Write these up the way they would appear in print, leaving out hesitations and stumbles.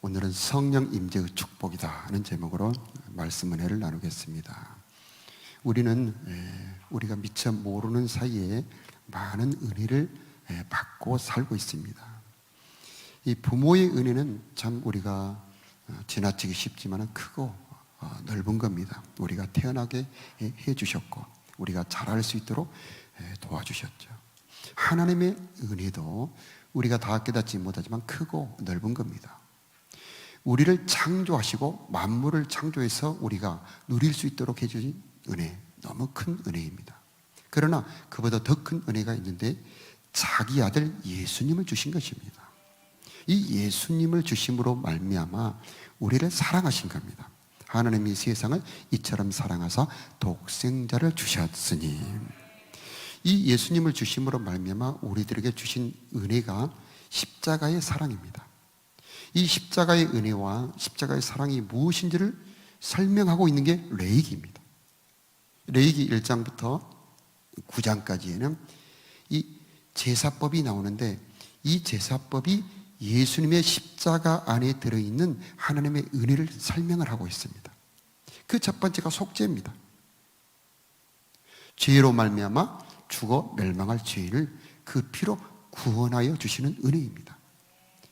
오늘은 성령 임재의 축복이다 하는 제목으로 말씀 은혜를 나누겠습니다. 우리가 미처 모르는 사이에 많은 은혜를 받고 살고 있습니다. 이 부모의 은혜는 참 우리가 지나치기 쉽지만 크고 넓은 겁니다. 우리가 태어나게 해주셨고 우리가 잘할 수 있도록 도와주셨죠. 하나님의 은혜도 우리가 다 깨닫지 못하지만 크고 넓은 겁니다. 우리를 창조하시고 만물을 창조해서 우리가 누릴 수 있도록 해주신 은혜, 너무 큰 은혜입니다. 그러나 그보다 더 큰 은혜가 있는데 자기 아들 예수님을 주신 것입니다. 이 예수님을 주심으로 말미암아 우리를 사랑하신 겁니다. 하나님이 세상을 이처럼 사랑하사 독생자를 주셨으니, 이 예수님을 주심으로 말미암아 우리들에게 주신 은혜가 십자가의 사랑입니다. 이 십자가의 은혜와 십자가의 사랑이 무엇인지를 설명하고 있는 게 레위기입니다. 레위기 1장부터 9장까지에는 이 제사법이 나오는데, 이 제사법이 예수님의 십자가 안에 들어있는 하나님의 은혜를 설명을 하고 있습니다. 그 첫 번째가 속죄입니다. 죄로 말미암아 죽어 멸망할 죄인을 그 피로 구원하여 주시는 은혜입니다.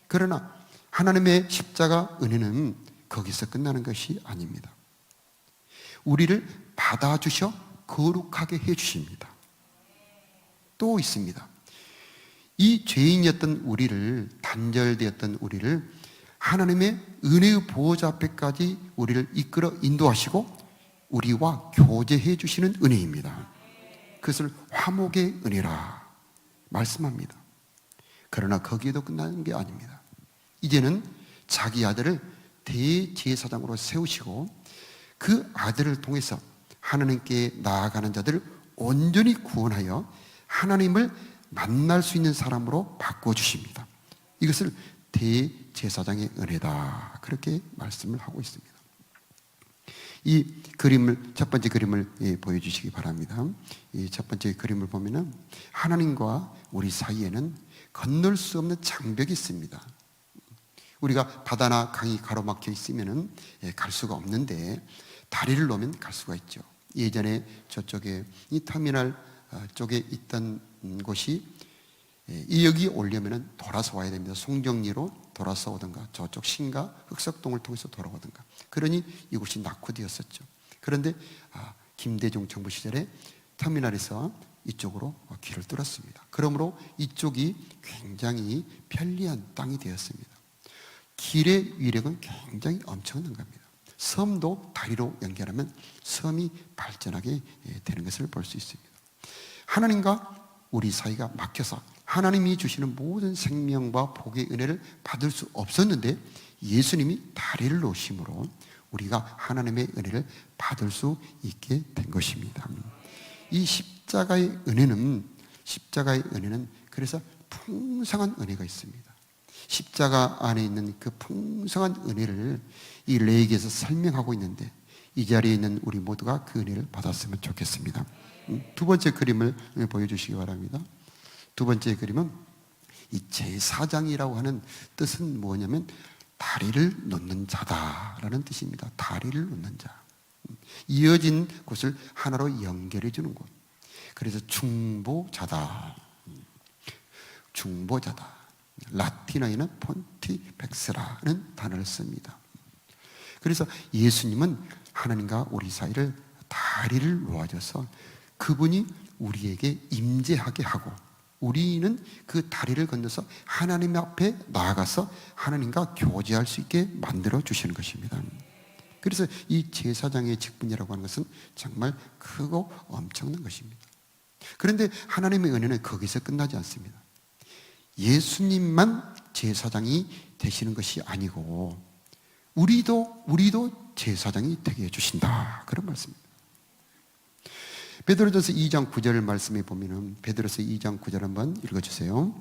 그러나 하나님의 십자가 은혜는 거기서 끝나는 것이 아닙니다. 우리를 받아주셔 거룩하게 해주십니다. 또 있습니다. 이 죄인이었던 우리를, 단절되었던 우리를 하나님의 은혜의 보호자 앞에까지 우리를 이끌어 인도하시고 우리와 교제해 주시는 은혜입니다. 그것을 화목의 은혜라 말씀합니다. 그러나 거기에도 끝나는 게 아닙니다. 이제는 자기 아들을 대제사장으로 세우시고 그 아들을 통해서 하나님께 나아가는 자들을 온전히 구원하여 하나님을 만날 수 있는 사람으로 바꿔주십니다. 이것을 대제사장의 은혜다, 그렇게 말씀을 하고 있습니다. 이 그림을, 첫 번째 그림을 보여주시기 바랍니다. 이 첫 번째 그림을 보면은 하나님과 우리 사이에는 건널 수 없는 장벽이 있습니다. 우리가 바다나 강이 가로막혀 있으면은 갈 수가 없는데 다리를 놓으면 갈 수가 있죠. 예전에 저쪽에 이 터미널 쪽에 있던 곳이 여기 오려면은 돌아서 와야 됩니다. 송정리로 돌아서 오든가 저쪽 신가 흑석동을 통해서 돌아오든가. 그러니 이곳이 낙후되었었죠. 그런데 김대중 정부 시절에 터미널에서 이쪽으로 길을 뚫었습니다. 그러므로 이쪽이 굉장히 편리한 땅이 되었습니다. 길의 위력은 굉장히 엄청난 겁니다. 섬도 다리로 연결하면 섬이 발전하게 되는 것을 볼 수 있습니다. 하나님과 우리 사이가 막혀서 하나님이 주시는 모든 생명과 복의 은혜를 받을 수 없었는데 예수님이 다리를 놓으심으로 우리가 하나님의 은혜를 받을 수 있게 된 것입니다. 이 십자가의 은혜는 그래서 풍성한 은혜가 있습니다. 십자가 안에 있는 그 풍성한 은혜를 이 레위기에서 설명하고 있는데, 이 자리에 있는 우리 모두가 그 은혜를 받았으면 좋겠습니다. 두 번째 그림을 보여주시기 바랍니다. 두 번째 그림은 이 제사장이라고 하는 뜻은 뭐냐면 다리를 놓는 자다라는 뜻입니다. 다리를 놓는 자, 이어진 곳을 하나로 연결해 주는 곳. 그래서 중보자다. 라틴어에는 폰티펙스라는 단어를 씁니다. 그래서 예수님은 하나님과 우리 사이를 다리를 놓아줘서 그분이 우리에게 임재하게 하고 우리는 그 다리를 건너서 하나님 앞에 나아가서 하나님과 교제할 수 있게 만들어 주시는 것입니다. 그래서 이 제사장의 직분이라고 하는 것은 정말 크고 엄청난 것입니다. 그런데 하나님의 은혜는 거기서 끝나지 않습니다. 예수님만 제사장이 되시는 것이 아니고 우리도 제사장이 되게 해주신다, 그런 말씀입니다. 베드로전서 2장 9절 말씀에 보면은, 베드로서 2장 9절 한번 읽어주세요.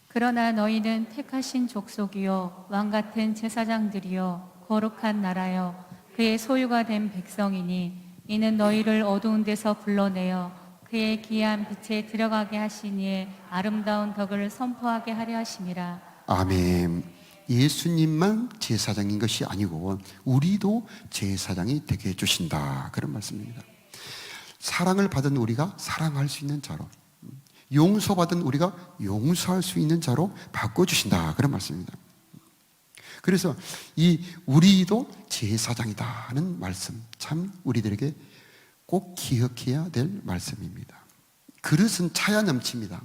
그러나 너희는 택하신 족속이요 왕같은 제사장들이요 거룩한 나라요 그의 소유가 된 백성이니 이는 너희를 어두운 데서 불러내어 그의 귀한 빛에 들어가게 하시니 아름다운 덕을 선포하게 하려 하심이라. 아멘. 예수님만 제사장인 것이 아니고 우리도 제사장이 되게 해주신다, 그런 말씀입니다. 사랑을 받은 우리가 사랑할 수 있는 자로, 용서받은 우리가 용서할 수 있는 자로 바꿔주신다, 그런 말씀입니다. 그래서 이 우리도 제사장이다 하는 말씀, 참 우리들에게 꼭 기억해야 될 말씀입니다. 그릇은 차야 넘칩니다.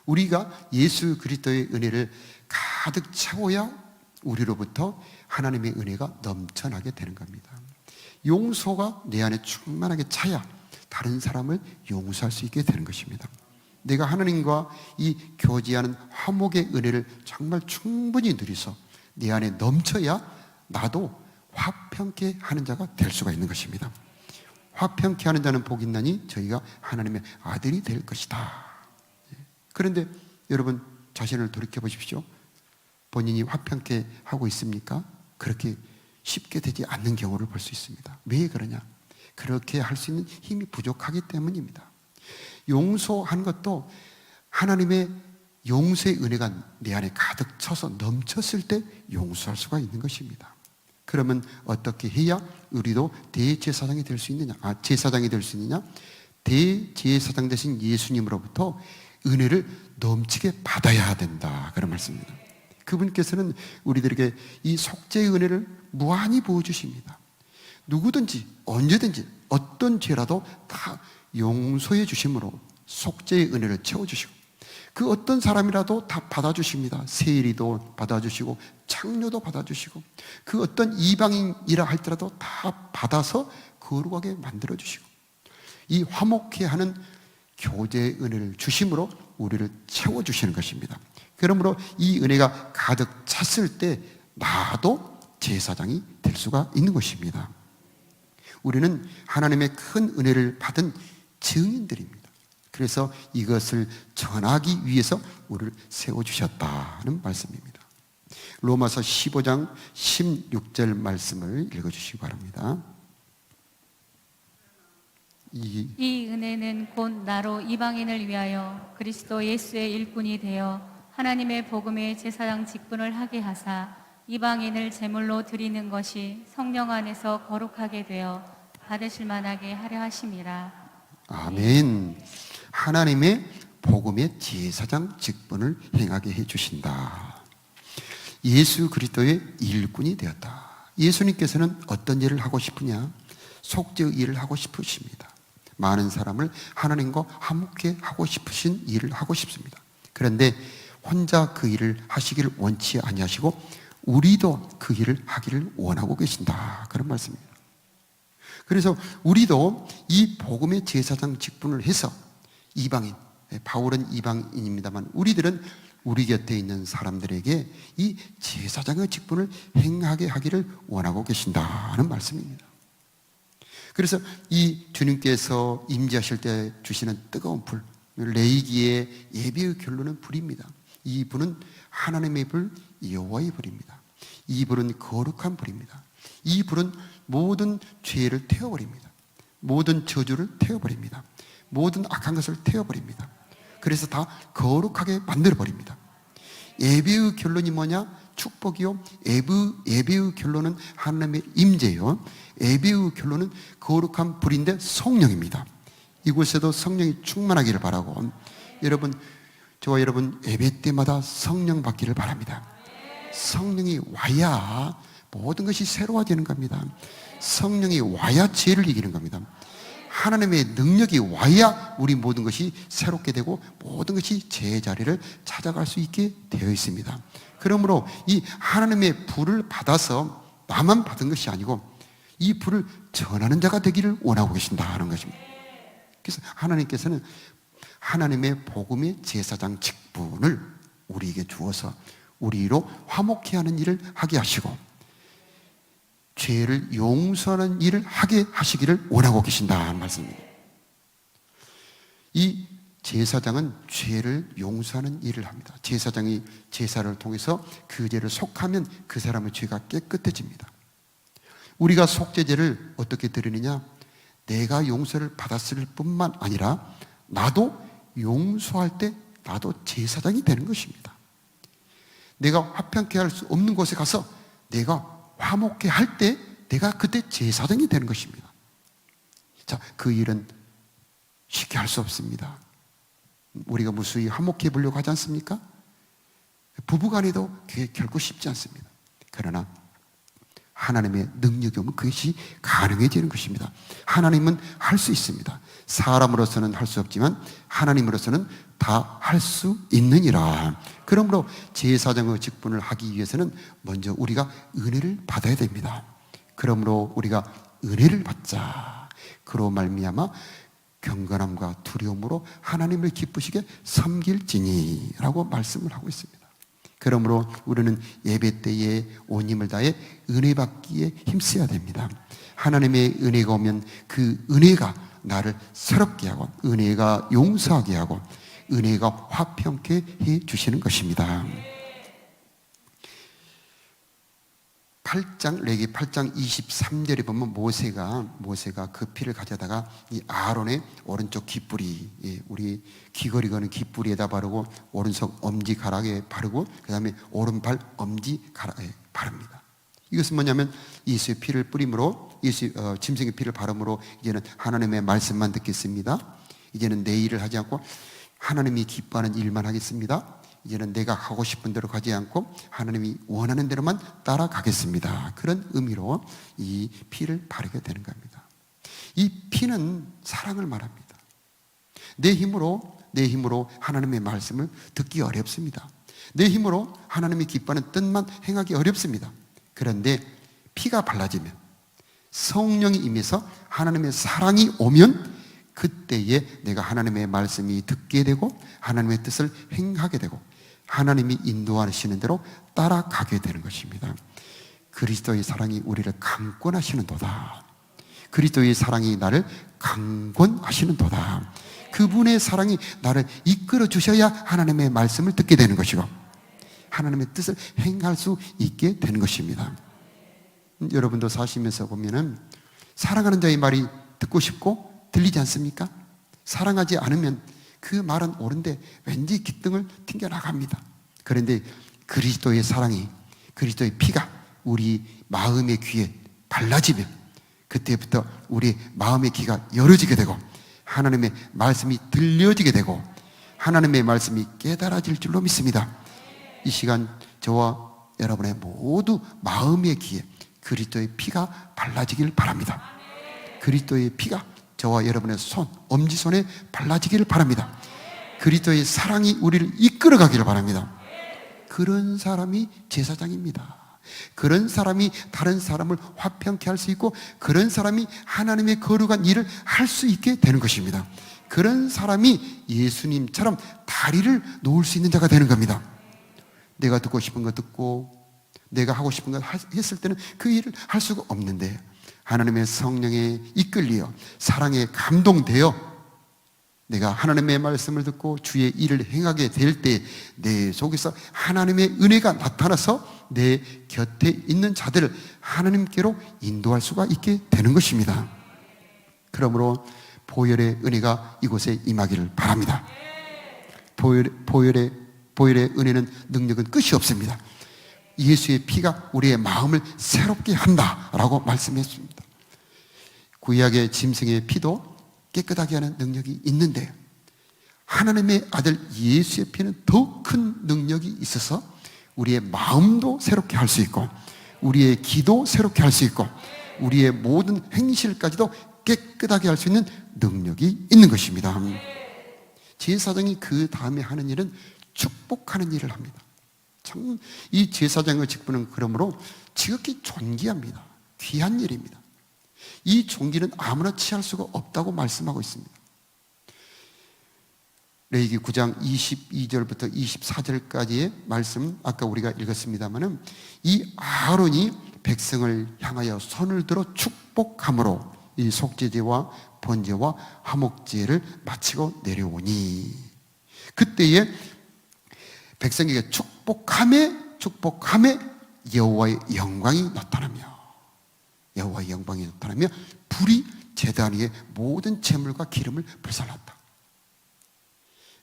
우리가 예수 그리스도의 은혜를 가득 채워야 우리로부터 하나님의 은혜가 넘쳐나게 되는 겁니다. 용서가 내 안에 충만하게 차야 다른 사람을 용서할 수 있게 되는 것입니다. 내가 하나님과 이 교제하는 화목의 은혜를 정말 충분히 누려서 내 안에 넘쳐야 나도 화평케 하는 자가 될 수가 있는 것입니다. 화평케 하는 자는 복이 있나니 저희가 하나님의 아들이 될 것이다. 그런데 여러분 자신을 돌이켜 보십시오. 본인이 화평케 하고 있습니까? 그렇게 쉽게 되지 않는 경우를 볼 수 있습니다. 왜 그러냐? 그렇게 할 수 있는 힘이 부족하기 때문입니다. 용서한 것도 하나님의 용서의 은혜가 내 안에 가득 차서 넘쳤을 때 용서할 수가 있는 것입니다. 그러면 어떻게 해야 우리도 대제사장이 될 수 있느냐? 제사장이 될 수 있느냐? 대제사장 되신 예수님으로부터 은혜를 넘치게 받아야 된다, 그런 말씀입니다. 그분께서는 우리들에게 이 속죄의 은혜를 무한히 부어주십니다. 누구든지 언제든지 어떤 죄라도 다 용서해 주심으로 속죄의 은혜를 채워주시고, 그 어떤 사람이라도 다 받아주십니다. 세리도 받아주시고 창녀도 받아주시고 그 어떤 이방인이라 할지라도 다 받아서 거룩하게 만들어주시고 이 화목해 하는 교제의 은혜를 주심으로 우리를 채워주시는 것입니다. 그러므로 이 은혜가 가득 찼을 때 나도 제사장이 될 수가 있는 것입니다. 우리는 하나님의 큰 은혜를 받은 증인들입니다. 그래서 이것을 전하기 위해서 우리를 세워주셨다는 말씀입니다. 로마서 15장 16절 말씀을 읽어주시기 바랍니다. 이 은혜는 곧 나로 이방인을 위하여 그리스도 예수의 일꾼이 되어 하나님의 복음의 제사장 직분을 하게 하사 이방인을 제물로 드리는 것이 성령 안에서 거룩하게 되어 받으실 만하게 하려 하심이라. 아멘. 하나님의 복음의 제사장 직분을 행하게 해주신다. 예수 그리스도의 일꾼이 되었다. 예수님께서는 어떤 일을 하고 싶으냐? 속죄의 일을 하고 싶으십니다. 많은 사람을 하나님과 화목케 하고 싶으신 일을 하고 싶습니다. 그런데 혼자 그 일을 하시기를 원치 아니하시고 우리도 그 일을 하기를 원하고 계신다, 그런 말씀입니다. 그래서 우리도 이 복음의 제사장 직분을 해서 이방인, 바울은 이방인입니다만 우리들은 우리 곁에 있는 사람들에게 이 제사장의 직분을 행하게 하기를 원하고 계신다는 말씀입니다. 그래서 이 주님께서 임재하실 때 주시는 뜨거운 불, 레위기의 예배의 결론은 불입니다. 이 불은 하나님의 불, 여호와의 불입니다. 이 불은 거룩한 불입니다. 이 불은 모든 죄를 태워버립니다. 모든 저주를 태워버립니다. 모든 악한 것을 태워버립니다. 그래서 다 거룩하게 만들어버립니다. 예배의 결론이 뭐냐? 축복이요. 예배의 결론은 하나님의 임재요. 예배의 결론은 거룩한 불인데 성령입니다. 이곳에도 성령이 충만하기를 바라고, 여러분, 저와 여러분 예배 때마다 성령 받기를 바랍니다. 성령이 와야 모든 것이 새로워지는 겁니다. 성령이 와야 죄를 이기는 겁니다. 하나님의 능력이 와야 우리 모든 것이 새롭게 되고 모든 것이 제자리를 찾아갈 수 있게 되어 있습니다. 그러므로 이 하나님의 불을 받아서 나만 받은 것이 아니고 이 불을 전하는 자가 되기를 원하고 계신다는 것입니다. 그래서 하나님께서는 하나님의 복음의 제사장 직분을 우리에게 주어서 우리로 화목케 하는 일을 하게 하시고 죄를 용서하는 일을 하게 하시기를 원하고 계신다는 말씀입니다. 이 제사장은 죄를 용서하는 일을 합니다. 제사장이 제사를 통해서 그 죄를 속하면 그 사람의 죄가 깨끗해집니다. 우리가 속죄제를 어떻게 드리느냐? 내가 용서를 받았을 뿐만 아니라 나도 용서할 때 나도 제사장이 되는 것입니다. 내가 화평케 할 수 없는 곳에 가서 내가 화목케 할 때 내가 그때 제사장이 되는 것입니다. 자, 그 일은 쉽게 할 수 없습니다. 우리가 무수히 화목해 보려고 하지 않습니까? 부부간에도 그게 결코 쉽지 않습니다. 그러나 하나님의 능력이 오면 그것이 가능해지는 것입니다. 하나님은 할 수 있습니다. 사람으로서는 할 수 없지만 하나님으로서는 다 할 수 있느니라. 그러므로 제사장의 직분을 하기 위해서는 먼저 우리가 은혜를 받아야 됩니다. 그러므로 우리가 은혜를 받자. 그로 말미암아 경건함과 두려움으로 하나님을 기쁘시게 섬길지니 라고 말씀을 하고 있습니다. 그러므로 우리는 예배 때에 온 힘을 다해 은혜 받기에 힘써야 됩니다. 하나님의 은혜가 오면 그 은혜가 나를 새롭게 하고, 은혜가 용서하게 하고, 은혜가 화평케 해 주시는 것입니다. 8장, 레기 8장 23절에 보면 모세가 그 피를 가져다가 이 아론의 오른쪽 귓불이, 우리 귀걸이 거는 귓불에다 바르고, 오른손 엄지가락에 바르고, 그 다음에 오른발 엄지가락에 바릅니다. 이것은 뭐냐면 예수의 피를 뿌림으로, 짐승의 피를 바름으로 이제는 하나님의 말씀만 듣겠습니다. 이제는 내 일을 하지 않고 하나님이 기뻐하는 일만 하겠습니다. 이제는 내가 하고 싶은 대로 가지 않고 하나님이 원하는 대로만 따라가겠습니다. 그런 의미로 이 피를 바르게 되는 겁니다. 이 피는 사랑을 말합니다. 내 힘으로 하나님의 말씀을 듣기 어렵습니다. 내 힘으로 하나님이 기뻐하는 뜻만 행하기 어렵습니다. 그런데 피가 발라지면, 성령이 임해서 하나님의 사랑이 오면 그때에 내가 하나님의 말씀이 듣게 되고 하나님의 뜻을 행하게 되고 하나님이 인도하시는 대로 따라가게 되는 것입니다. 그리스도의 사랑이 우리를 강권하시는도다. 그리스도의 사랑이 나를 강권하시는도다. 그분의 사랑이 나를 이끌어 주셔야 하나님의 말씀을 듣게 되는 것이고 하나님의 뜻을 행할 수 있게 되는 것입니다. 여러분도 사시면서 보면은 사랑하는 자의 말이 듣고 싶고 들리지 않습니까? 사랑하지 않으면 그 말은 옳은데 왠지 기등을 튕겨 나갑니다. 그런데 그리스도의 사랑이, 그리스도의 피가 우리 마음의 귀에 발라지면 그때부터 우리 마음의 귀가 열어지게 되고 하나님의 말씀이 들려지게 되고 하나님의 말씀이 깨달아질 줄로 믿습니다. 이 시간 저와 여러분의 모두 마음의 귀에 그리스도의 피가 발라지길 바랍니다. 그리스도의 피가 저와 여러분의 손, 엄지손에 발라지기를 바랍니다. 그리스도의 사랑이 우리를 이끌어가기를 바랍니다. 그런 사람이 제사장입니다. 그런 사람이 다른 사람을 화평케 할 수 있고 그런 사람이 하나님의 거룩한 일을 할 수 있게 되는 것입니다. 그런 사람이 예수님처럼 다리를 놓을 수 있는 자가 되는 겁니다. 내가 듣고 싶은 거 듣고 내가 하고 싶은 거 했을 때는 그 일을 할 수가 없는데 하나님의 성령에 이끌려 사랑에 감동되어 내가 하나님의 말씀을 듣고 주의 일을 행하게 될 때 내 속에서 하나님의 은혜가 나타나서 내 곁에 있는 자들을 하나님께로 인도할 수가 있게 되는 것입니다. 그러므로 보혈의 은혜가 이곳에 임하기를 바랍니다. 보혈의 은혜는 능력은 끝이 없습니다. 예수의 피가 우리의 마음을 새롭게 한다라고 말씀했습니다. 구약의 짐승의 피도 깨끗하게 하는 능력이 있는데 하나님의 아들 예수의 피는 더 큰 능력이 있어서 우리의 마음도 새롭게 할 수 있고 우리의 기도 새롭게 할 수 있고 우리의 모든 행실까지도 깨끗하게 할 수 있는 능력이 있는 것입니다. 제사장이 그 다음에 하는 일은 축복하는 일을 합니다. 참 이 제사장의 직분은 그러므로 지극히 존귀합니다. 귀한 일입니다. 이 존귀는 아무나 취할 수가 없다고 말씀하고 있습니다. 레위기 9장 22절부터 24절까지의 말씀 아까 우리가 읽었습니다마는 이 아론이 백성을 향하여 손을 들어 축복함으로 이 속죄제와 번제와 화목제를 마치고 내려오니 그때에 백성에게 축복함에 여호와의 영광이 나타나며 불이 제단 위에 모든 재물과 기름을 불살랐다.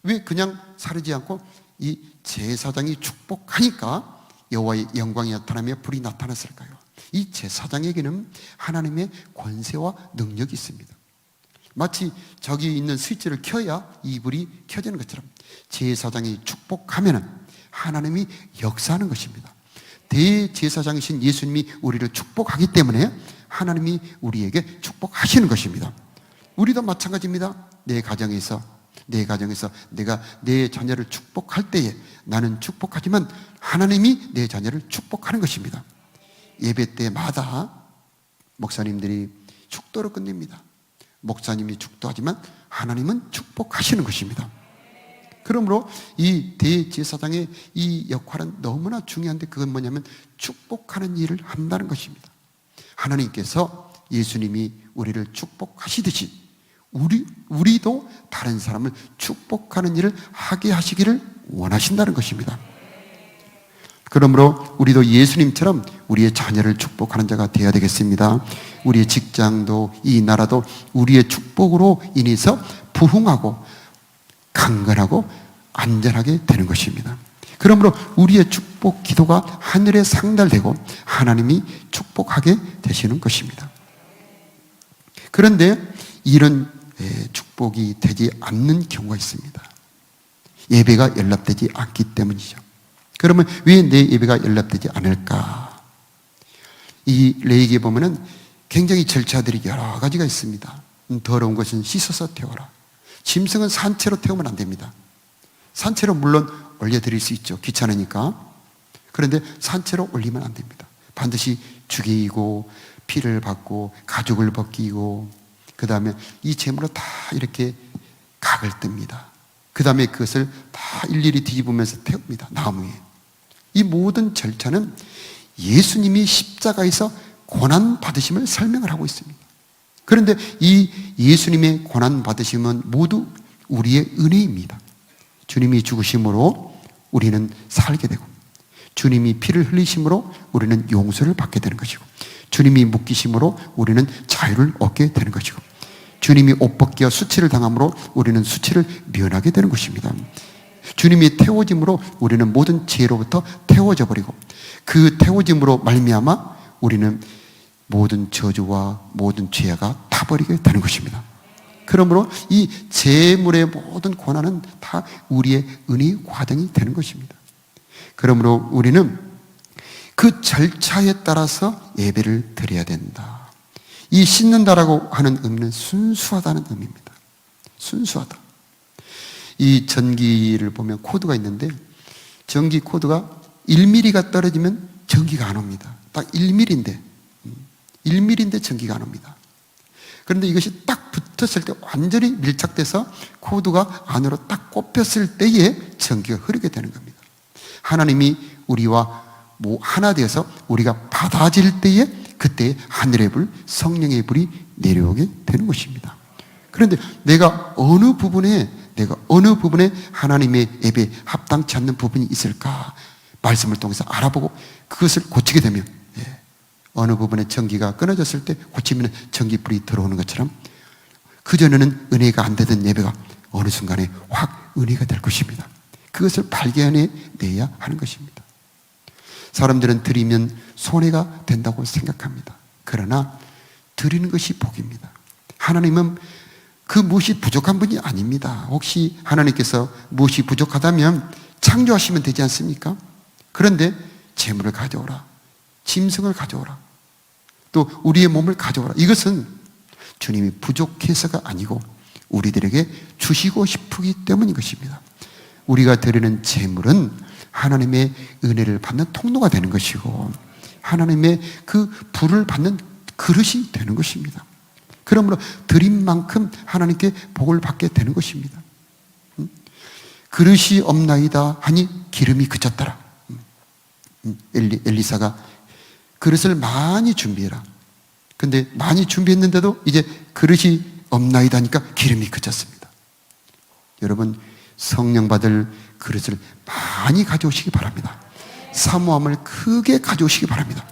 왜 그냥 사르지 않고 이 제사장이 축복하니까 여호와의 영광이 나타나며 불이 나타났을까요? 이 제사장에게는 하나님의 권세와 능력이 있습니다. 마치 저기 있는 스위치를 켜야 이 불이 켜지는 것처럼 제사장이 축복하면 하나님이 역사하는 것입니다. 대제사장이신 예수님이 우리를 축복하기 때문에 하나님이 우리에게 축복하시는 것입니다. 우리도 마찬가지입니다. 내 가정에서 내가 내 자녀를 축복할 때에 나는 축복하지만 하나님이 내 자녀를 축복하는 것입니다. 예배 때마다 목사님들이 축도를 끝냅니다. 목사님이 축도하지만 하나님은 축복하시는 것입니다. 그러므로 이 대제사장의 이 역할은 너무나 중요한데 그건 뭐냐면 축복하는 일을 한다는 것입니다. 하나님께서 예수님이 우리를 축복하시듯이 우리도 다른 사람을 축복하는 일을 하게 하시기를 원하신다는 것입니다. 그러므로 우리도 예수님처럼 우리의 자녀를 축복하는 자가 되어야 되겠습니다. 우리의 직장도 이 나라도 우리의 축복으로 인해서 부흥하고 강건하고 안전하게 되는 것입니다. 그러므로 우리의 축복 기도가 하늘에 상달되고 하나님이 축복하게 되시는 것입니다. 그런데 이런 축복이 되지 않는 경우가 있습니다. 예배가 연락되지 않기 때문이죠. 그러면 왜 내 예배가 연락되지 않을까? 이 레위기에 보면은 굉장히 절차들이 여러 가지가 있습니다. 더러운 것은 씻어서 태워라. 짐승은 산채로 태우면 안 됩니다. 산채로 물론 올려드릴 수 있죠. 귀찮으니까. 그런데 산채로 올리면 안 됩니다. 반드시 죽이고 피를 받고 가죽을 벗기고 그 다음에 이 제물로 다 이렇게 각을 뜹니다. 그 다음에 그것을 다 일일이 뒤집으면서 태웁니다. 나무에. 이 모든 절차는 예수님이 십자가에서 고난받으심을 설명을 하고 있습니다. 그런데 이 예수님의 고난받으심은 모두 우리의 은혜입니다. 주님이 죽으심으로 우리는 살게 되고 주님이 피를 흘리심으로 우리는 용서를 받게 되는 것이고 주님이 묶이심으로 우리는 자유를 얻게 되는 것이고 주님이 옷 벗기와 수치를 당함으로 우리는 수치를 면하게 되는 것입니다. 주님이 태워짐으로 우리는 모든 죄로부터 태워져 버리고 그 태워짐으로 말미암아 우리는 모든 저주와 모든 죄가 타버리게 되는 것입니다. 그러므로 이 재물의 모든 고난은 다 우리의 은혜의 과정이 되는 것입니다. 그러므로 우리는 그 절차에 따라서 예배를 드려야 된다. 이 씻는다라고 하는 의미는 순수하다는 의미입니다. 순수하다. 이 전기를 보면 코드가 있는데 전기 코드가 1mm가 떨어지면 전기가 안 옵니다. 딱 1mm인데 1mm인데 전기가 안 옵니다. 그런데 이것이 딱 붙었을 때 완전히 밀착돼서 코드가 안으로 딱 꼽혔을 때에 전기가 흐르게 되는 겁니다. 하나님이 우리와 하나 되어서 우리가 받아질 때에 그때 하늘의 불, 성령의 불이 내려오게 되는 것입니다. 그런데 내가 어느 부분에 하나님의 예배에 합당치 않는 부분이 있을까? 말씀을 통해서 알아보고 그것을 고치게 되면 어느 부분에 전기가 끊어졌을 때 고치면 전기불이 들어오는 것처럼 그전에는 은혜가 안 되던 예배가 어느 순간에 확 은혜가 될 것입니다. 그것을 발견해 내야 하는 것입니다. 사람들은 드리면 손해가 된다고 생각합니다. 그러나 드리는 것이 복입니다. 하나님은 그 무엇이 부족한 분이 아닙니다. 혹시 하나님께서 무엇이 부족하다면 창조하시면 되지 않습니까? 그런데 재물을 가져오라. 짐승을 가져오라. 또 우리의 몸을 가져오라. 이것은 주님이 부족해서가 아니고 우리들에게 주시고 싶기 때문인 것입니다. 우리가 드리는 재물은 하나님의 은혜를 받는 통로가 되는 것이고 하나님의 그 불을 받는 그릇이 되는 것입니다. 그러므로 드린 만큼 하나님께 복을 받게 되는 것입니다. 그릇이 없나이다 하니 기름이 그쳤더라. 엘리사가 그릇을 많이 준비해라. 근데 많이 준비했는데도 이제 그릇이 없나이다 하니까 기름이 그쳤습니다. 여러분 성령 받을 그릇을 많이 가져오시기 바랍니다. 사모함을 크게 가져오시기 바랍니다.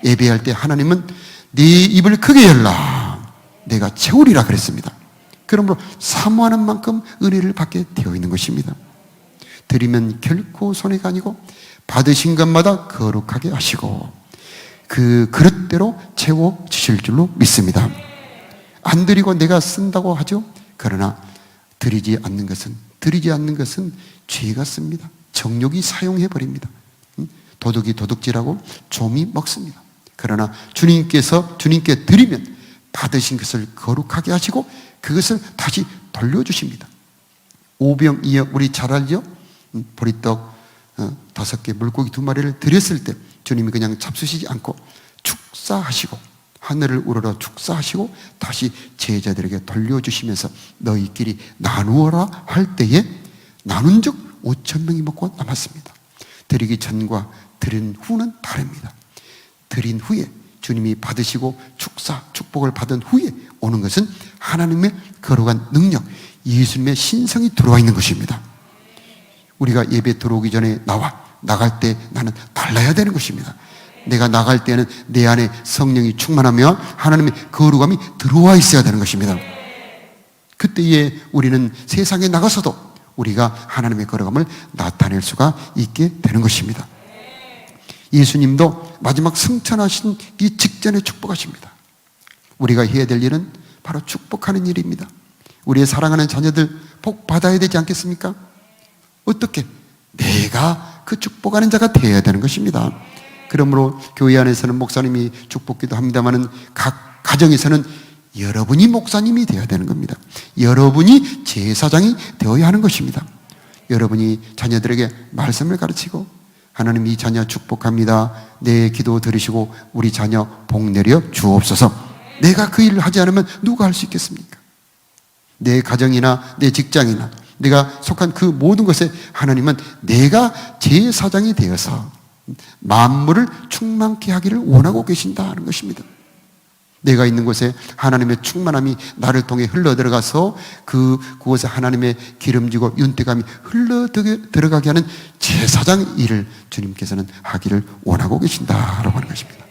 예배할 때 하나님은 네 입을 크게 열라. 내가 채우리라 그랬습니다. 그러므로 사모하는 만큼 은혜를 받게 되어 있는 것입니다. 드리면 결코 손해가 아니고 받으신 것마다 거룩하게 하시고 그 그릇대로 채워주실 줄로 믿습니다. 안 드리고 내가 쓴다고 하죠. 그러나 드리지 않는 것은 죄 같습니다. 정욕이 사용해버립니다. 도둑이 도둑질하고 좀이 먹습니다. 그러나 주님께 드리면 받으신 것을 거룩하게 하시고 그것을 다시 돌려주십니다. 오병이어 우리 잘 알죠? 보리떡 5개 물고기 2마리를 드렸을 때 주님이 그냥 잡수시지 않고 축사하시고 하늘을 우러러 축사하시고 다시 제자들에게 돌려주시면서 너희끼리 나누어라 할 때에 나눈 적 5,000명이 먹고 남았습니다. 드리기 전과 드린 후는 다릅니다. 드린 후에 주님이 받으시고 축복을 받은 후에 오는 것은 하나님의 거룩한 능력, 예수님의 신성이 들어와 있는 것입니다. 우리가 예배 들어오기 전에 나갈 때 나는 달라야 되는 것입니다. 내가 나갈 때는 내 안에 성령이 충만하며 하나님의 거룩함이 들어와 있어야 되는 것입니다. 그때에 우리는 세상에 나가서도 우리가 하나님의 거룩함을 나타낼 수가 있게 되는 것입니다. 예수님도 마지막 승천하시기 직전에 축복하십니다. 우리가 해야 될 일은 바로 축복하는 일입니다. 우리의 사랑하는 자녀들 복 받아야 되지 않겠습니까? 어떻게? 내가 그 축복하는 자가 되어야 되는 것입니다. 그러므로 교회 안에서는 목사님이 축복기도 합니다마는 각 가정에서는 여러분이 목사님이 되어야 되는 겁니다. 여러분이 제사장이 되어야 하는 것입니다. 여러분이 자녀들에게 말씀을 가르치고 하나님 이 자녀 축복합니다. 내 기도 들으시고 우리 자녀 복 내려 주옵소서. 내가 그 일을 하지 않으면 누가 할 수 있겠습니까? 내 가정이나 내 직장이나 내가 속한 그 모든 것에 하나님은 내가 제사장이 되어서 만물을 충만케 하기를 원하고 계신다는 것입니다. 내가 있는 곳에 하나님의 충만함이 나를 통해 흘러들어가서 그곳에 하나님의 기름지고 윤택감이 흘러들어가게 하는 제사장 일을 주님께서는 하기를 원하고 계신다라고 하는 것입니다.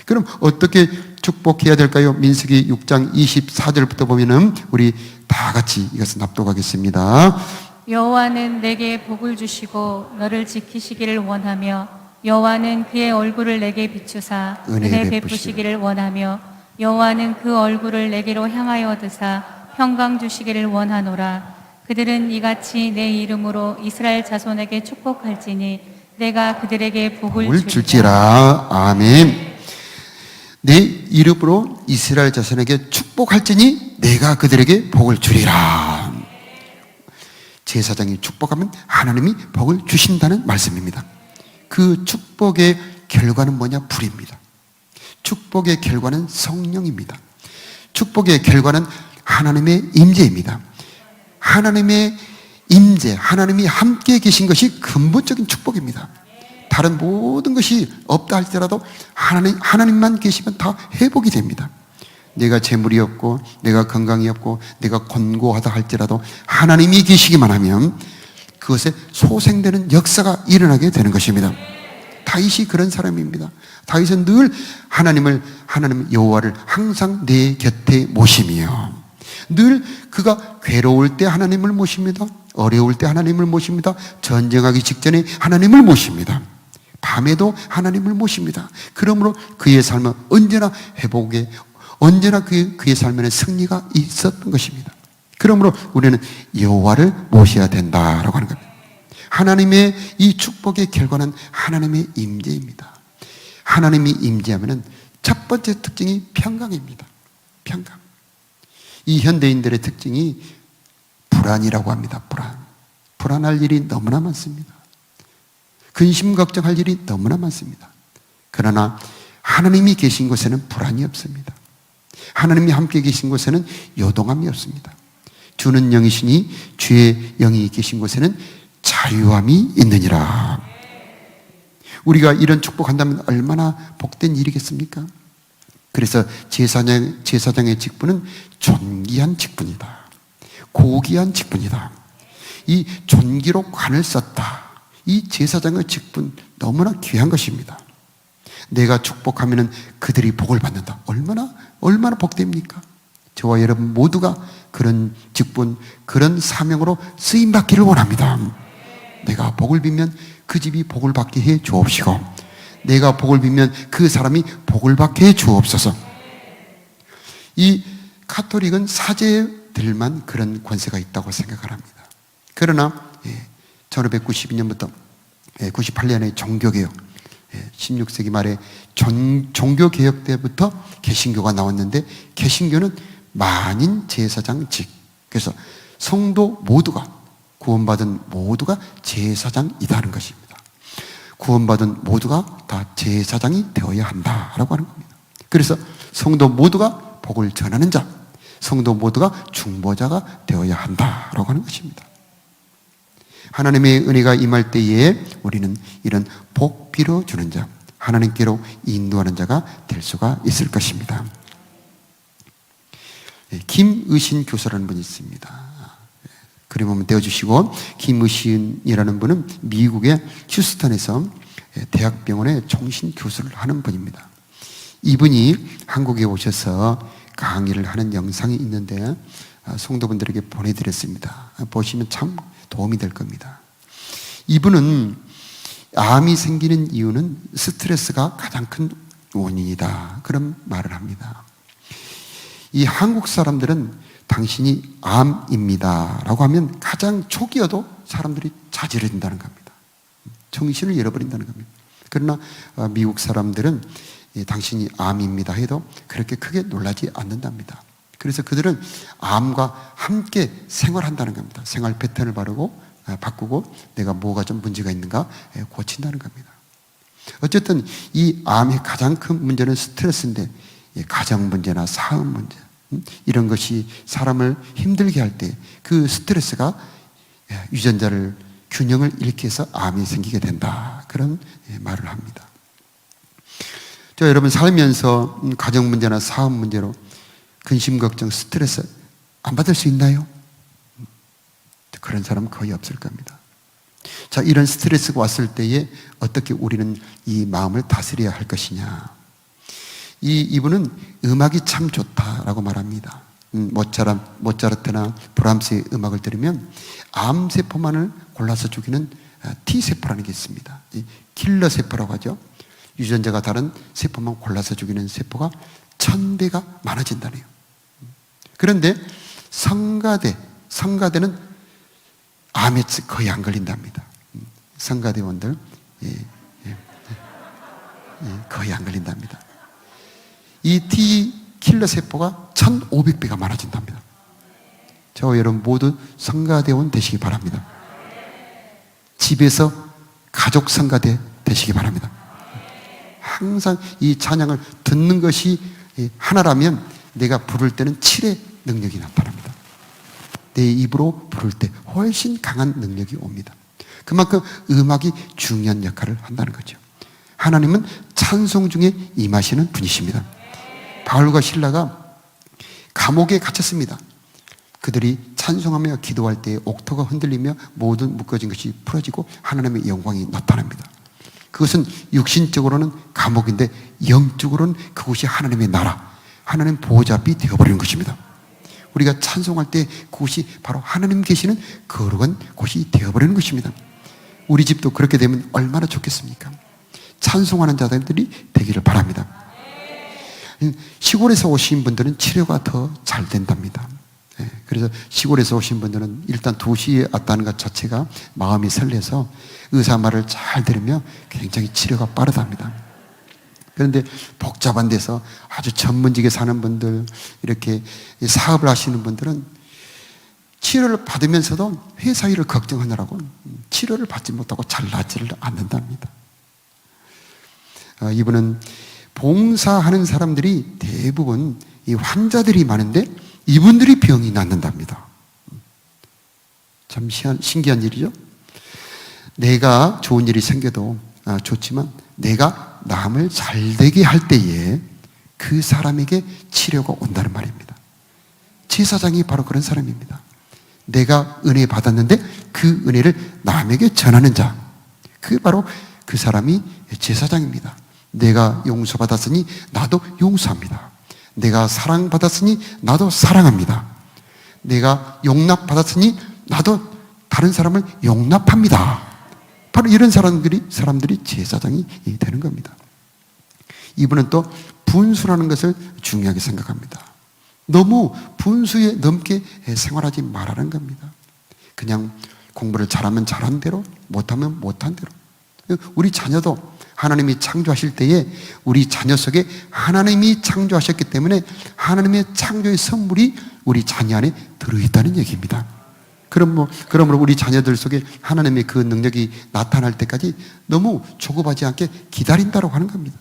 그럼 어떻게 축복해야 될까요? 민수기 6장 24절부터 보면은 우리 다 같이 이것을 납독하겠습니다. 여호와는 내게 복을 주시고 너를 지키시기를 원하며 여호와는 그의 얼굴을 내게 비추사 은혜 베푸시기를 원하며 여호와는 그 얼굴을 내게로 향하여 드사 평강 주시기를 원하노라. 그들은 이같이 내 이름으로 이스라엘 자손에게 축복할지니 내가 그들에게 복을 줄지라. 아멘. 내 이름으로 이스라엘 자손에게 축복할지니 내가 그들에게 복을 주리라. 제사장이 축복하면 하나님이 복을 주신다는 말씀입니다. 그 축복의 결과는 뭐냐? 불입니다. 축복의 결과는 성령입니다. 축복의 결과는 하나님의 임재입니다. 하나님의 임재, 하나님이 함께 계신 것이 근본적인 축복입니다. 다른 모든 것이 없다 할지라도 하나님만 계시면 다 회복이 됩니다. 내가 재물이 없고 내가 건강이 없고 내가 곤고하다 할지라도 하나님이 계시기만 하면 그것에 소생되는 역사가 일어나게 되는 것입니다. 다윗이 그런 사람입니다. 다윗은 늘 하나님 여호와를 항상 내 곁에 모시며 늘 그가 괴로울 때 하나님을 모십니다. 어려울 때 하나님을 모십니다. 전쟁하기 직전에 하나님을 모십니다. 밤에도 하나님을 모십니다. 그러므로 그의 삶은 언제나 회복에 언제나 그의 삶에는 승리가 있었던 것입니다. 그러므로 우리는 여호와를 모셔야 된다라고 하는 겁니다. 하나님의 이 축복의 결과는 하나님의 임재입니다. 하나님이 임재하면은 첫 번째 특징이 평강입니다. 평강. 이 현대인들의 특징이 불안이라고 합니다. 불안할 일이 너무나 많습니다. 근심 걱정할 일이 너무나 많습니다. 그러나 하나님이 계신 곳에는 불안이 없습니다. 하나님이 함께 계신 곳에는 요동함이 없습니다. 주는 영이시니 주의 영이 계신 곳에는 자유함이 있느니라. 우리가 이런 축복한다면 얼마나 복된 일이겠습니까? 그래서 제사장의 직분은 존귀한 직분이다. 고귀한 직분이다. 이 존귀로 관을 썼다. 이 제사장의 직분 너무나 귀한 것입니다. 내가 축복하면 그들이 복을 받는다. 얼마나 복됩니까? 저와 여러분 모두가 그런 직분, 그런 사명으로 쓰임받기를 원합니다. 내가 복을 빌면 그 집이 복을 받게 해 주옵시고, 내가 복을 빌면 그 사람이 복을 받게 해 주옵소서. 이 가톨릭은 사제들만 그런 권세가 있다고 생각을 합니다. 그러나 1592년부터 98년의 종교개혁, 16세기 말에 종교개혁 때부터 개신교가 나왔는데, 개신교는 만인 제사장직, 그래서 성도 모두가, 구원받은 모두가 제사장이다는 것입니다. 구원받은 모두가 다 제사장이 되어야 한다라고 하는 겁니다. 그래서 성도 모두가 복을 전하는 자, 성도 모두가 중보자가 되어야 한다라고 하는 것입니다. 하나님의 은혜가 임할 때에 우리는 이런 복 빌어주는 자, 하나님께로 인도하는 자가 될 수가 있을 것입니다. 김의신 교수라는 분이 있습니다. 그림 한번 떼어주시고, 김의신이라는 분은 미국의 휴스턴에서 대학병원의 총신 교수를 하는 분입니다. 이분이 한국에 오셔서 강의를 하는 영상이 있는데 성도분들에게 보내드렸습니다. 보시면 참 도움이 될 겁니다. 이분은 암이 생기는 이유는 스트레스가 가장 큰 원인이다, 그런 말을 합니다. 이 한국 사람들은 당신이 암입니다 라고 하면 가장 초기여도 사람들이 자지러진다는 겁니다. 정신을 잃어버린다는 겁니다. 그러나 미국 사람들은 당신이 암입니다 해도 그렇게 크게 놀라지 않는답니다. 그래서 그들은 암과 함께 생활한다는 겁니다. 생활 패턴을 바꾸고 내가 뭐가 좀 문제가 있는가 고친다는 겁니다. 어쨌든 이 암의 가장 큰 문제는 스트레스인데, 가정 문제나 사업 문제, 이런 것이 사람을 힘들게 할 때 그 스트레스가 유전자를 균형을 잃게 해서 암이 생기게 된다, 그런 말을 합니다. 여러분 살면서 가정 문제나 사업 문제로 근심, 걱정, 스트레스 안 받을 수 있나요? 그런 사람은 거의 없을 겁니다. 자, 이런 스트레스가 왔을 때에 어떻게 우리는 이 마음을 다스려야 할 것이냐. 이분은 음악이 참 좋다라고 말합니다. 모차르트나 브람스의 음악을 들으면 암세포만을 골라서 죽이는 T세포라는 게 있습니다. 킬러 세포라고 하죠. 유전자가 다른 세포만 골라서 죽이는 세포가 1000배가 많아진다네요. 그런데 성가대는 암에 거의 안 걸린답니다. 성가대원들 거의 안 걸린답니다. 이 T킬러 세포가 1500배가 많아진답니다. 저 여러분 모두 성가대원 되시기 바랍니다. 집에서 가족 성가대 되시기 바랍니다. 항상 이 찬양을 듣는 것이 하나라면 내가 부를 때는 7의 능력이 나타납니다. 내 입으로 부를 때 훨씬 강한 능력이 옵니다. 그만큼 음악이 중요한 역할을 한다는 거죠. 하나님은 찬송 중에 임하시는 분이십니다. 바울과 실라가 감옥에 갇혔습니다. 그들이 찬송하며 기도할 때 옥토가 흔들리며 모든 묶어진 것이 풀어지고 하나님의 영광이 나타납니다. 그것은 육신적으로는 감옥인데 영적으로는 그곳이 하나님의 나라, 하나님 보호자 앞이 되어버리는 것입니다. 우리가 찬송할 때 그곳이 바로 하나님 계시는 거룩한 곳이 되어버리는 것입니다. 우리 집도 그렇게 되면 얼마나 좋겠습니까? 찬송하는 자들이 되기를 바랍니다. 시골에서 오신 분들은 치료가 더 잘 된답니다. 그래서 시골에서 오신 분들은 일단 2시에 왔다는 것 자체가 마음이 설레서 의사 말을 잘 들으며 굉장히 치료가 빠르답니다. 그런데 복잡한 데서 아주 전문직에 사는 분들, 이렇게 사업을 하시는 분들은 치료를 받으면서도 회사 일을 걱정하느라고 치료를 받지 못하고 잘 낫지를 않는답니다. 이분은 봉사하는 사람들이 대부분 이 환자들이 많은데 이분들이 병이 낫는답니다. 참 신기한 일이죠. 내가 좋은 일이 생겨도 좋지만 내가 남을 잘되게 할 때에 그 사람에게 치료가 온다는 말입니다. 제사장이 바로 그런 사람입니다. 내가 은혜 받았는데 그 은혜를 남에게 전하는 자, 그게 바로 그 사람이 제사장입니다. 내가 용서받았으니 나도 용서합니다. 내가 사랑받았으니 나도 사랑합니다. 내가 용납받았으니 나도 다른 사람을 용납합니다. 바로 이런 사람들이 제사장이 되는 겁니다. 이분은 또 분수라는 것을 중요하게 생각합니다. 너무 분수에 넘게 생활하지 말라는 겁니다. 그냥 공부를 잘하면 잘한 대로, 못하면 못한 대로. 우리 자녀도 하나님이 창조하실 때에 우리 자녀 속에 하나님이 창조하셨기 때문에 하나님의 창조의 선물이 우리 자녀 안에 들어있다는 얘기입니다. 그러므로 우리 자녀들 속에 하나님의 그 능력이 나타날 때까지 너무 조급하지 않게 기다린다고 하는 겁니다.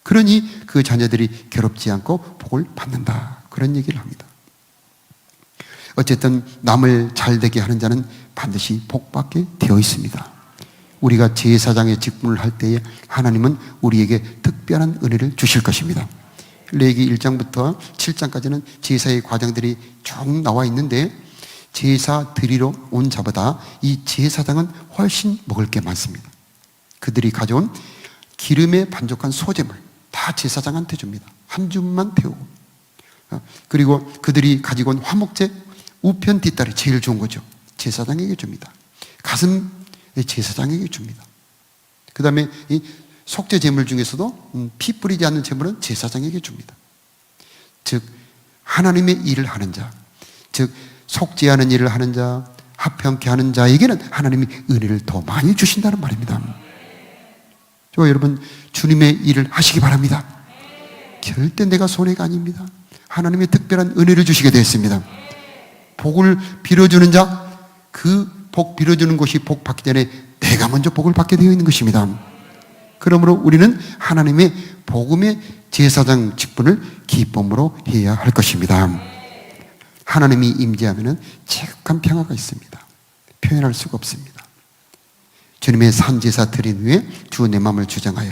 그러니 그 자녀들이 괴롭지 않고 복을 받는다, 그런 얘기를 합니다. 어쨌든 남을 잘되게 하는 자는 반드시 복받게 되어 있습니다. 우리가 제사장의 직분을 할 때에 하나님은 우리에게 특별한 은혜를 주실 것입니다. 레위기 1장부터 7장까지는 제사의 과정들이 쭉 나와 있는데, 제사 드리러 온 자보다 이 제사장은 훨씬 먹을 게 많습니다. 그들이 가져온 기름에 반죽한 소재물 다 제사장한테 줍니다. 한 줌만 태우고. 그리고 그들이 가지고 온 화목제 우편 뒷다리, 제일 좋은 거죠, 제사장에게 줍니다. 가슴 제사장에게 줍니다. 그 다음에 이 속죄 제물 중에서도 피 뿌리지 않는 제물은 제사장에게 줍니다. 즉 하나님의 일을 하는 자, 즉 속죄하는 일을 하는 자, 합평케 하는 자에게는 하나님이 은혜를 더 많이 주신다는 말입니다. 여러분, 주님의 일을 하시기 바랍니다. 절대 내가 손해가 아닙니다. 하나님의 특별한 은혜를 주시게 되었습니다. 복을 빌어주는 자, 그 복 빌어주는 것이 복 받기 전에 내가 먼저 복을 받게 되어 있는 것입니다. 그러므로 우리는 하나님의 복음의 제사장 직분을 기쁨으로 해야 할 것입니다. 하나님이 임재하면 지극한 평화가 있습니다. 표현할 수가 없습니다. 주님의 산제사 드린 후에 주 내 마음을 주장하여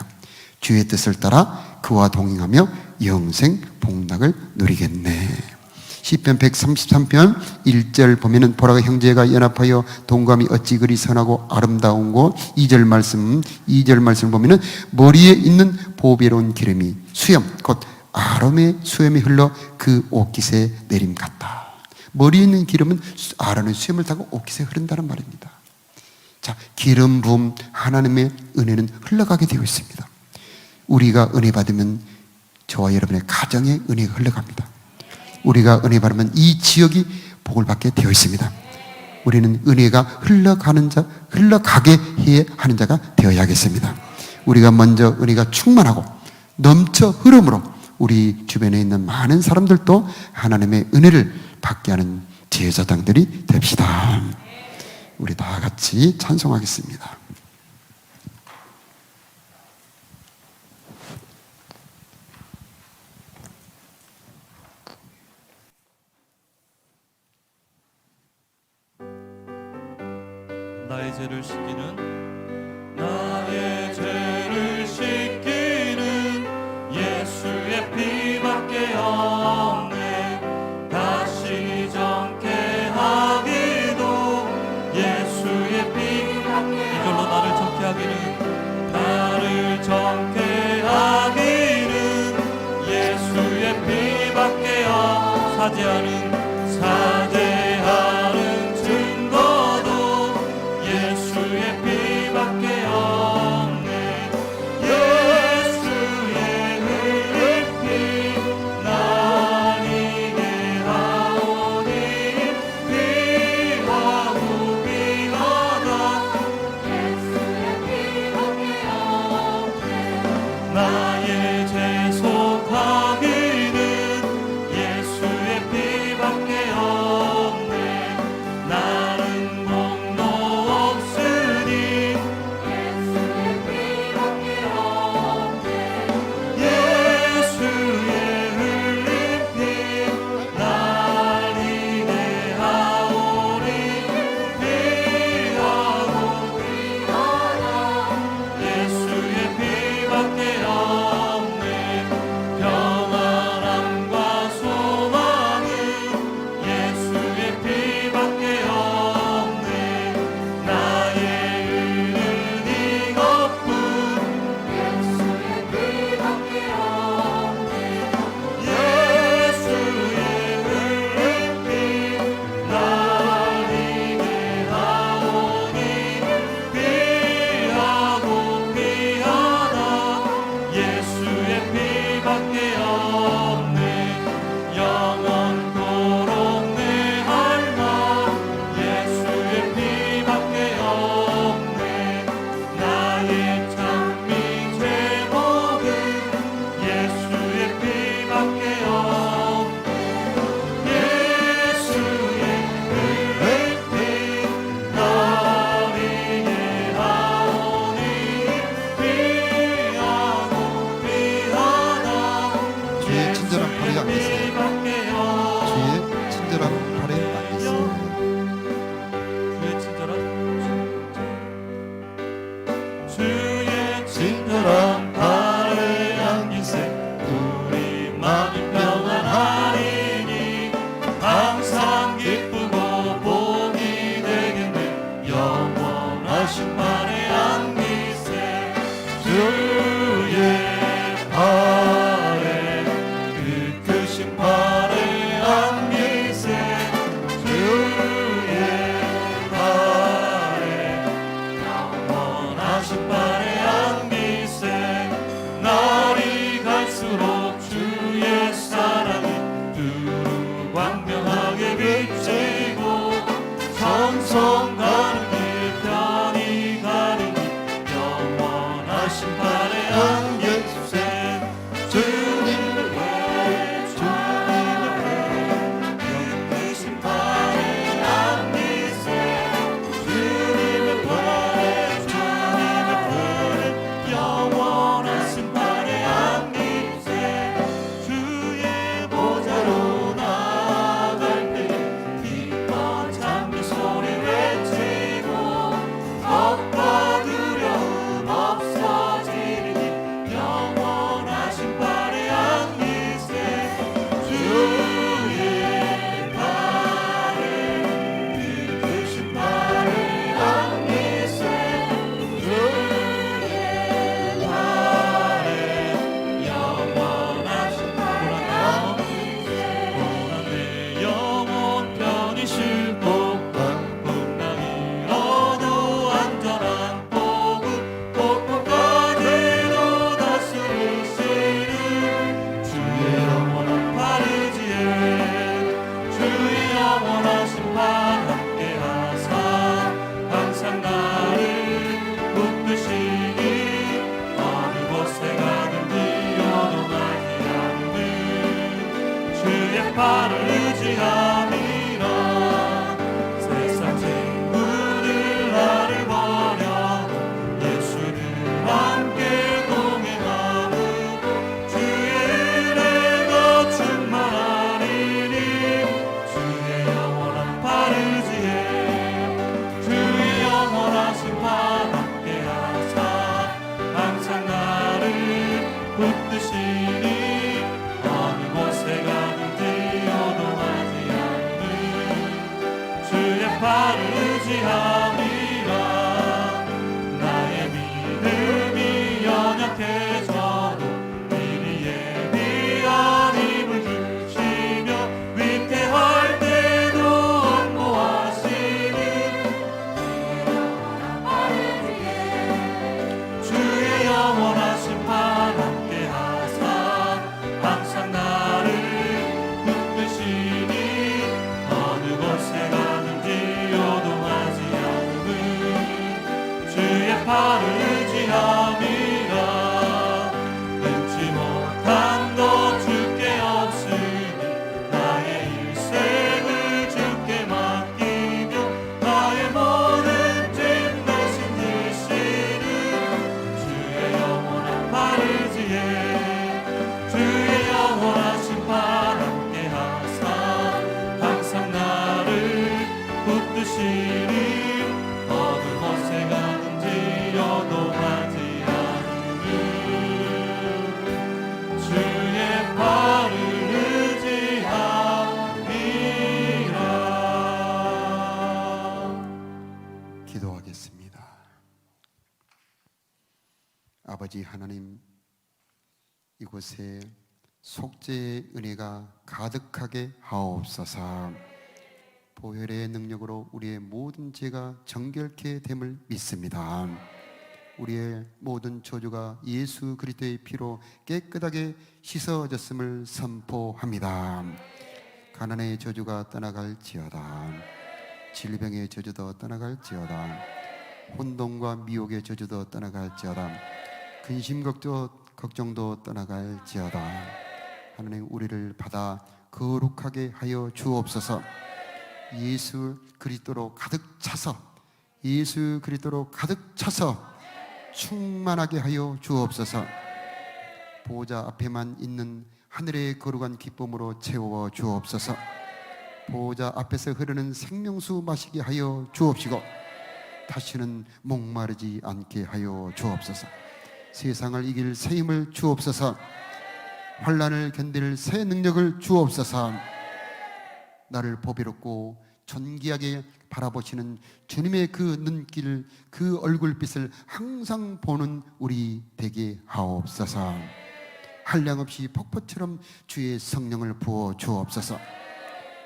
주의 뜻을 따라 그와 동행하며 영생 복락을 누리겠네. 시편 133편 1절 보면은 보라가 형제가 연합하여 동감이 어찌 그리 선하고 아름다운고, 2절 말씀 보면은 머리에 있는 보배로운 기름이 수염 곧 아론의 수염이 흘러 그 옷깃에 내림 같다. 머리에 있는 기름은 아론의 수염을 타고 옷깃에 흐른다는 말입니다. 자, 기름 부음 하나님의 은혜는 흘러가게 되어 있습니다. 우리가 은혜 받으면 저와 여러분의 가정에 은혜가 흘러갑니다. 우리가 은혜 받으면 이 지역이 복을 받게 되어 있습니다. 우리는 은혜가 흘러가게 해야 하는 자가 되어야겠습니다. 우리가 먼저 은혜가 충만하고 넘쳐 흐름으로 우리 주변에 있는 많은 사람들도 하나님의 은혜를 받게 하는 제사장들이 됩시다. 우리 다 같이 찬송하겠습니다. 나의 죄를 씻기는 예수의 피밖에 없네. 다시 정케 하기도 예수의 피밖에, 이걸로 나를 정케 하기는 예수의 피밖에 없네. 사죄하는 증거도 예수의 피밖에 없네. 예수의 흘린 피 날 이게 하오니, 피하고 피하다 예수의 피밖에 없네. 나의 죄 속하기는 예수의 피밖에 주의 발에 그 크신 발에 안기세 주의 발에 영원하신 발에 안기세 날이 갈수록 주의 사랑이 두루 광명하게 비치고 성성 가는 길 편히 가는 길 영원하신 발에 안기세 주님을 위해 주님을 위해 크신 발에 안기세 주님을 위해 주님을 위해 영원하신 발에 안기세 주의 보좌로 나아갈 때 기뻐 찬미 소리 외치고 겁과 두려움 없어지리니 영원하신 발에 안기세 주의 발에 그 크신 발에 안기세 주의 발에 영원하신 발에 안기세 고난의 영혼 편히 쉴고 풍랑이 어두 안전한 복음 폭풍까지도 다스리시는 주의 영원한 바르지에 주의 영원하신 발 함께하사 항상 나를 붙드시니 어느 곳에 가든지 요동하지 않는 주의 발을 의지함이라 세상 친구들 나를 버려도 예수를 함께 동행하고 주의 은혜가 충만하리니 주의 영원한 발 의지해 주의 영원하신 발 함께하사 항상 나를 붙드시니 어느 곳에 가든지 요동하지 않는 주의 발을 의지함이라 나의 믿음이 연약해져도 미리 예비한 힘을 주시며 위태할 때도 안보하시는 주의 영원하신 발 함께하사 항상 나를 붙드시니 어느 곳에 가든지 요동하지 않는 주의 발을 의지함이라 끊지 못한 것 주께 없으니 나의 일생을 주께 맡기며 나의 모든 짐 대신 지시는 주의 영원한 발 의지해 주의 영원하신 발 함께하사 항상 나를 붙드시니 어느 곳에 가든지 요동하지 않는 주의 발을 의지함이라. 기도하겠습니다. 아버지 하나님, 이곳에 속죄의 은혜가 가득하게 하옵소서. 보혈의 능력으로 우리의 모든 죄가 정결케 됨을 믿습니다. 우리의 모든 저주가 예수 그리스도의 피로 깨끗하게 씻어졌음을 선포합니다. 가난의 저주가 떠나갈지어다. 질병의 저주도 떠나갈지어다. 혼돈과 미혹의 저주도 떠나갈지어다. 근심 걱정도 떠나갈지어다. 하나님, 우리를 받아 거룩하게 하여 주옵소서. 예수 그리스도로 가득 차서, 예수 그리스도로 가득 차서 충만하게 하여 주옵소서. 보호자 앞에만 있는 하늘의 거룩한 기쁨으로 채워 주옵소서. 보호자 앞에서 흐르는 생명수 마시게 하여 주옵시고 다시는 목마르지 않게 하여 주옵소서. 세상을 이길 새 힘을 주옵소서. 환난을 견딜 새 능력을 주옵소서. 나를 보배롭고 존귀하게 바라보시는 주님의 그 눈길, 그 얼굴빛을 항상 보는 우리 되게 하옵소서. 한량없이 폭포처럼 주의 성령을 부어 주옵소서.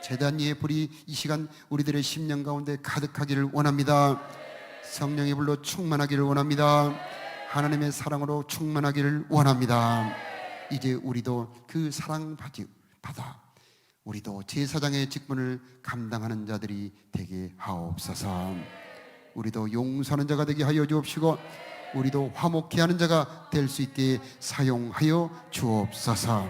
제단 위의 불이 이 시간 우리들의 심령 가운데 가득하기를 원합니다. 성령의 불로 충만하기를 원합니다. 하나님의 사랑으로 충만하기를 원합니다. 이제 우리도 그 사랑 받아 우리도 제사장의 직분을 감당하는 자들이 되게 하옵소서. 우리도 용서하는 자가 되게 하여 주옵시고 우리도 화목케 하는 자가 될 수 있게 사용하여 주옵소서.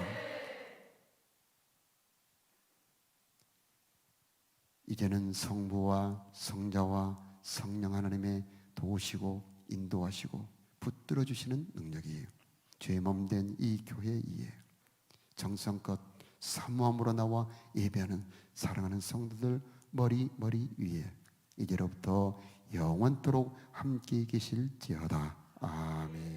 이제는 성부와 성자와 성령 하나님의 도우시고 인도하시고 붙들어 주시는 능력이 죄 몸된 이 교회에 정성껏 사모함으로 나와 예배하는 사랑하는 성도들 머리 위에 이제로부터 영원토록 함께 계실지어다. 아멘.